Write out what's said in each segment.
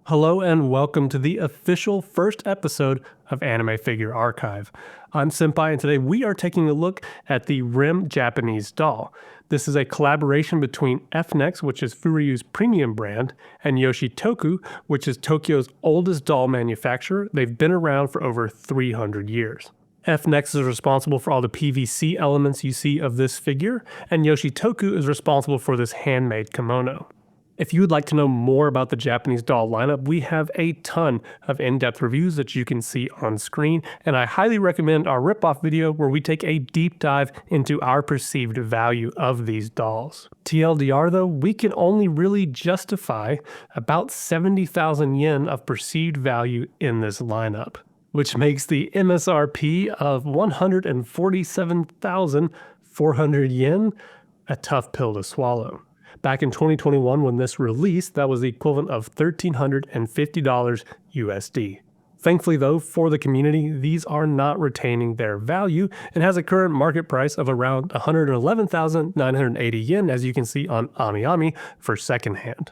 Hello and welcome to the official first episode of Anime Figure Archive. I'm Senpai and today we are taking a look at the Rem Japanese Doll. This is a collaboration between NEX, which is Furyu's premium brand, and Yoshitoku, which is Tokyo's oldest doll manufacturer. They've been around for over 300 years. NEX is responsible for all the PVC elements you see of this figure, and Yoshitoku is responsible for this handmade kimono. If you would like to know more about the Japanese doll lineup, we have a ton of in-depth reviews that you can see on screen, and I highly recommend our rip-off video where we take a deep dive into our perceived value of these dolls. TLDR though, we can only really justify about 70,000 yen of perceived value in this lineup, which makes the MSRP of 147,400 yen a tough pill to swallow. Back in 2021, when this released, that was the equivalent of $1,350 USD. Thankfully though, for the community, these are not retaining their value and has a current market price of around 111,980 yen, as you can see on AmiAmi for secondhand.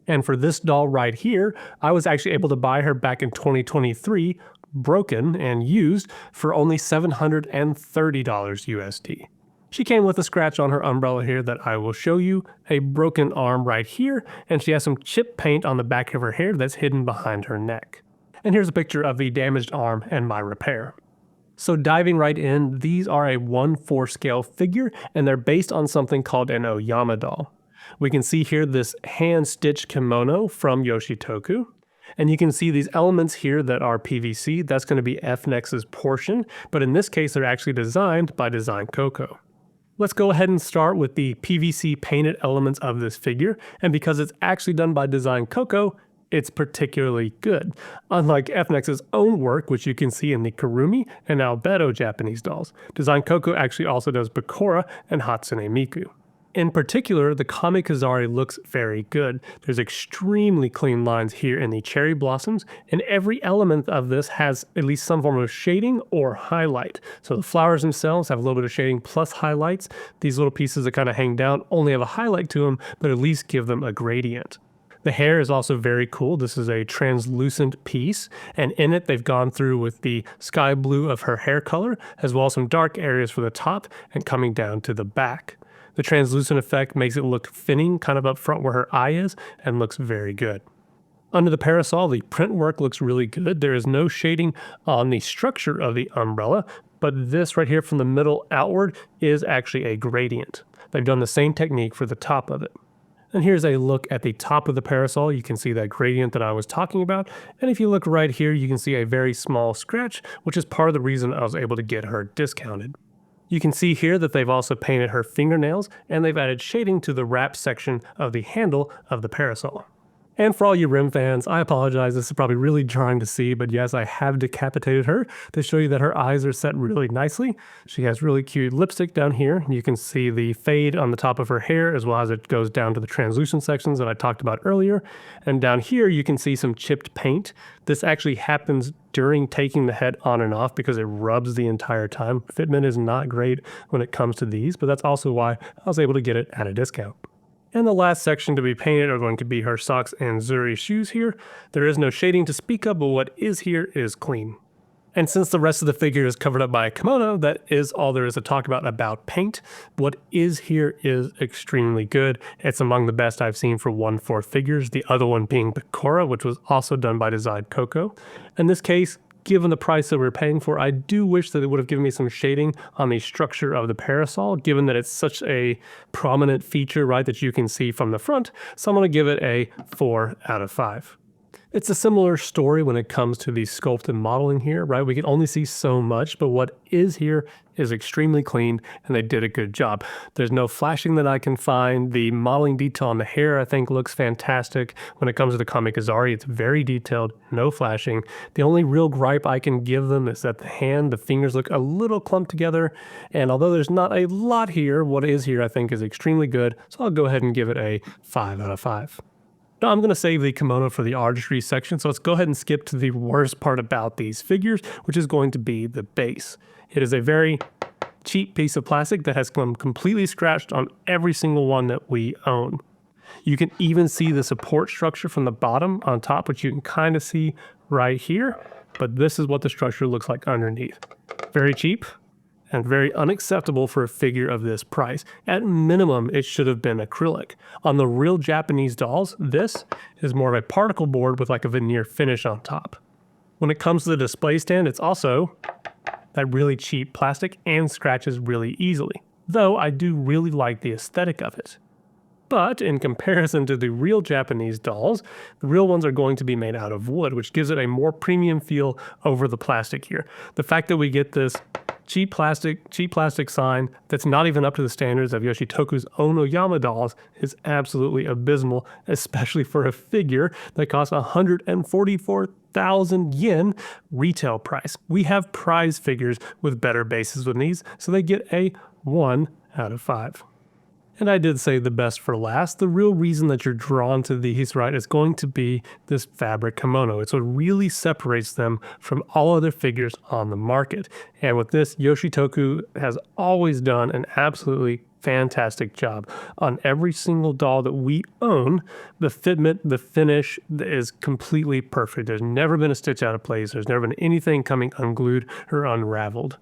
And for this doll right here, I was actually able to buy her back in 2023, broken and used, for only $730 USD. She came with a scratch on her umbrella here that I will show you, a broken arm right here, and she has some chip paint on the back of her hair that's hidden behind her neck. And here's a picture of the damaged arm and my repair. So diving right in, these are a 1/4 scale figure, and they're based on something called an Oyama doll. We can see here this hand-stitched kimono from Yoshitoku. And you can see these elements here that are PVC, that's going to be NEX's portion, but in this case they're actually designed by Design Coco. Let's go ahead and start with the PVC painted elements of this figure, and because it's actually done by Design Coco, it's particularly good. Unlike NEX's own work, which you can see in the Kurumi and Albedo Japanese dolls, Design Coco actually also does Bakura and Hatsune Miku. In particular, the Kamikazari looks very good. There's extremely clean lines here in the cherry blossoms, and every element of this has at least some form of shading or highlight. So the flowers themselves have a little bit of shading plus highlights. These little pieces that kind of hang down only have a highlight to them, but at least give them a gradient. The hair is also very cool. This is a translucent piece, and in it they've gone through with the sky blue of her hair color, as well as some dark areas for the top and coming down to the back. The translucent effect makes it look thinning kind of up front where her eye is and looks very good. Under the parasol, the print work looks really good. There is no shading on the structure of the umbrella, but this right here from the middle outward is actually a gradient. They've done the same technique for the top of it. And here's a look at the top of the parasol. You can see that gradient that I was talking about. And if you look right here, you can see a very small scratch, which is part of the reason I was able to get her discounted. You can see here that they've also painted her fingernails, and they've added shading to the wrap section of the handle of the parasol. And for all you Rem fans, I apologize, this is probably really jarring to see, but yes, I have decapitated her to show you that her eyes are set really nicely. She has really cute lipstick down here. You can see the fade on the top of her hair as well as it goes down to the translucent sections that I talked about earlier. And down here you can see some chipped paint. This actually happens during taking the head on and off because it rubs the entire time. Fitment is not great when it comes to these, but that's also why I was able to get it at a discount. And the last section to be painted are going to be her socks and Zuri shoes here. There is no shading to speak of, but what is here is clean. And since the rest of the figure is covered up by a kimono, that is all there is to talk about paint. What is here is extremely good. It's among the best I've seen for 1/4 figures, the other one being Bakura, which was also done by Design Coco. In this case, given the price that we're paying for, I do wish that it would have given me some shading on the structure of the parasol, given that it's such a prominent feature, right, that you can see from the front. So I'm going to give it a 4 out of 5. It's a similar story when it comes to the sculpt and modeling here, right? We can only see so much, but what is here is extremely clean and they did a good job. There's no flashing that I can find. The modeling detail on the hair I think looks fantastic. When it comes to the Kamikazari, it's very detailed, no flashing. The only real gripe I can give them is that the fingers look a little clumped together, and although there's not a lot here, what is here I think is extremely good, so I'll go ahead and give it a 5 out of 5. Now I'm going to save the kimono for the artistry section, so let's go ahead and skip to the worst part about these figures, which is going to be the base. It is a very cheap piece of plastic that has come completely scratched on every single one that we own. You can even see the support structure from the bottom on top, which you can kind of see right here, but this is what the structure looks like underneath. Very cheap and very unacceptable for a figure of this price. At minimum, it should have been acrylic. On the real Japanese dolls, this is more of a particle board with like a veneer finish on top. When it comes to the display stand, it's also that really cheap plastic and scratches really easily, though I do really like the aesthetic of it. But in comparison to the real Japanese dolls, the real ones are going to be made out of wood, which gives it a more premium feel over the plastic here. The fact that we get this cheap plastic sign that's not even up to the standards of Yoshitoku's own Oyama dolls is absolutely abysmal, especially for a figure that costs 144,000 yen retail price. We have prize figures with better bases than these, so they get a 1 out of 5. And I did say the best for last. The real reason that you're drawn to these, right, is going to be this fabric kimono. It's what really separates them from all other figures on the market. And with this, Yoshitoku has always done an absolutely fantastic job. On every single doll that we own, the fitment, the finish is completely perfect. There's never been a stitch out of place. There's never been anything coming unglued or unraveled.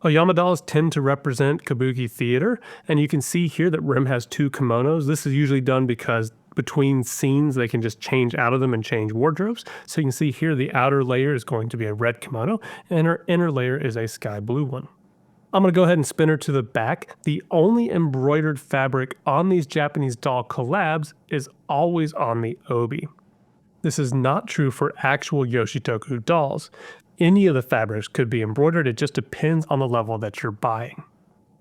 Oyama dolls tend to represent kabuki theater, and you can see here that Rem has 2 kimonos. This is usually done because between scenes they can just change out of them and change wardrobes. So you can see here the outer layer is going to be a red kimono, and her inner layer is a sky blue one. I'm going to go ahead and spin her to the back. The only embroidered fabric on these Japanese doll collabs is always on the obi. This is not true for actual Yoshitoku dolls. Any of the fabrics could be embroidered, it just depends on the level that you're buying.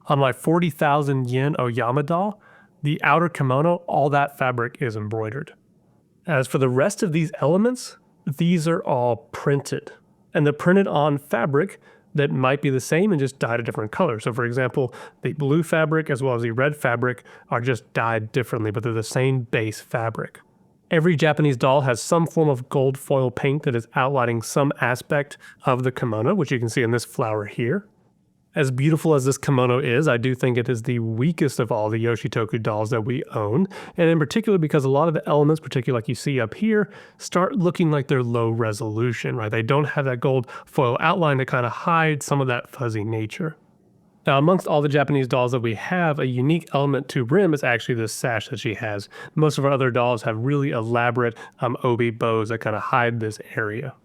On my 40,000 yen Oyama doll, the outer kimono, all that fabric is embroidered. As for the rest of these elements, these are all printed. And they're printed on fabric that might be the same and just dyed a different color. So for example, the blue fabric as well as the red fabric are just dyed differently, but they're the same base fabric. Every Japanese doll has some form of gold foil paint that is outlining some aspect of the kimono, which you can see in this flower here. As beautiful as this kimono is, I do think it is the weakest of all the Yoshitoku dolls that we own, and in particular because a lot of the elements, particularly like you see up here, start looking like they're low resolution, right? They don't have that gold foil outline to kind of hide some of that fuzzy nature. Now, amongst all the Japanese dolls that we have, a unique element to Rem is actually this sash that she has. Most of our other dolls have really elaborate obi bows that kind of hide this area.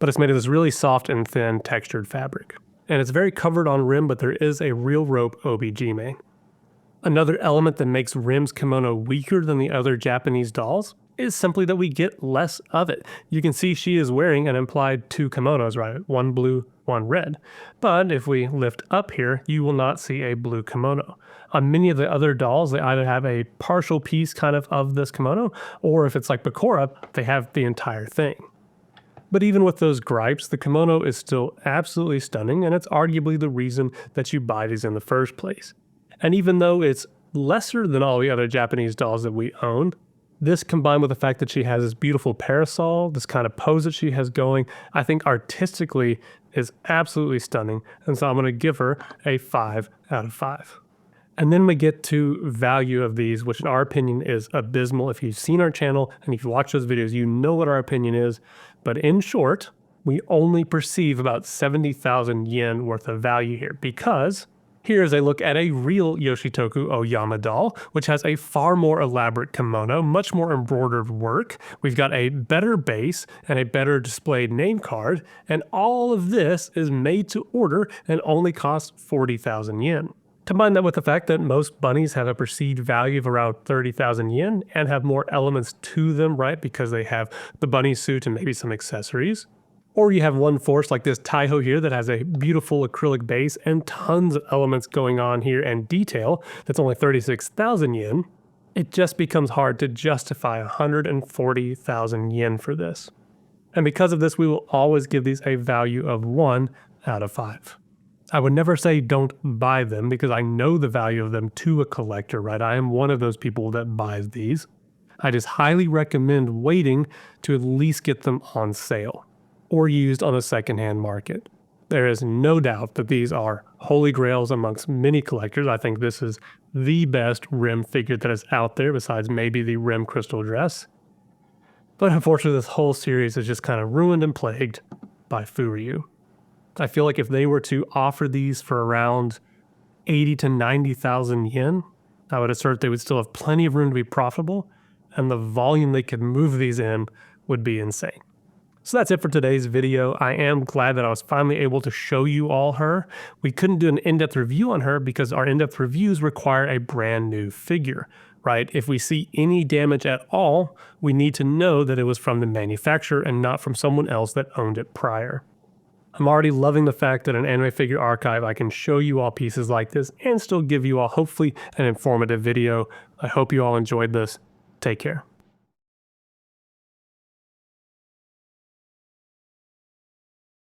But it's made of this really soft and thin textured fabric. And it's very covered on Rem, but there is a real rope obi-jime. Another element that makes Rem's kimono weaker than the other Japanese dolls is simply that we get less of it. You can see she is wearing an implied 2 kimonos, right? One blue, one red. But if we lift up here, you will not see a blue kimono. On many of the other dolls, they either have a partial piece kind of this kimono, or if it's like Bakura, they have the entire thing. But even with those gripes, the kimono is still absolutely stunning, and it's arguably the reason that you buy these in the first place. And even though it's lesser than all the other Japanese dolls that we own, this combined with the fact that she has this beautiful parasol, this kind of pose that she has going, I think artistically is absolutely stunning. And so I'm going to give her a 5 out of 5. And then we get to value of these, which in our opinion is abysmal. If you've seen our channel and if you watch those videos, you know what our opinion is. But in short, we only perceive about 70,000 yen worth of value here because here is a look at a real Yoshitoku Oyama doll, which has a far more elaborate kimono, much more embroidered work. We've got a better base and a better displayed name card, and all of this is made to order and only costs 40,000 yen. Combine that with the fact that most bunnies have a perceived value of around 30,000 yen and have more elements to them, right? Because they have the bunny suit and maybe some accessories. Or you have one force like this Taiho here that has a beautiful acrylic base and tons of elements going on here and detail that's only 36,000 yen. It just becomes hard to justify 140,000 yen for this. And because of this, we will always give these a value of 1 out of 5. I would never say don't buy them because I know the value of them to a collector, right? I am one of those people that buys these. I just highly recommend waiting to at least get them on sale or used on the secondhand market. There is no doubt that these are holy grails amongst many collectors. I think this is the best Rem figure that is out there, besides maybe the Rem crystal dress. But unfortunately, this whole series is just kind of ruined and plagued by Furyu. I feel like if they were to offer these for around 80 to 90,000 yen, I would assert they would still have plenty of room to be profitable, and the volume they could move these in would be insane. So that's it for today's video. I am glad that I was finally able to show you all her. We couldn't do an in-depth review on her because our in-depth reviews require a brand new figure, right? If we see any damage at all, we need to know that it was from the manufacturer and not from someone else that owned it prior. I'm already loving the fact that in Anime Figure Archive I can show you all pieces like this and still give you all hopefully an informative video. I hope you all enjoyed this. Take care.